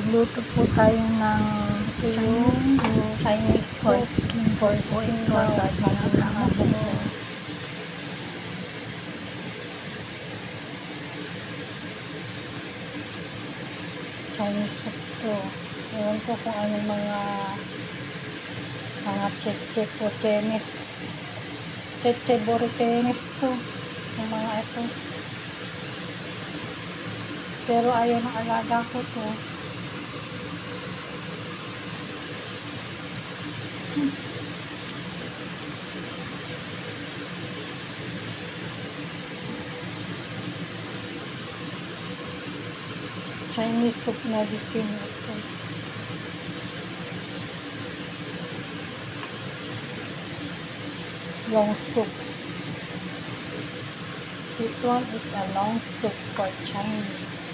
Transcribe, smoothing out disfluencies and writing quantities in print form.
Magluto po tayo ng Chinese for soup skin for po skin ito, daw, sabi sabi ng ng mga amo ko. doktor. Chinese soup to. Ewan ko kung ano mga cheche po, Chinese. Cheche boritenes to. Yung mga ito. Pero ayaw ng alaga ko to. Chinese soup medicine ito. Long soup. This one is a long soup for Chinese.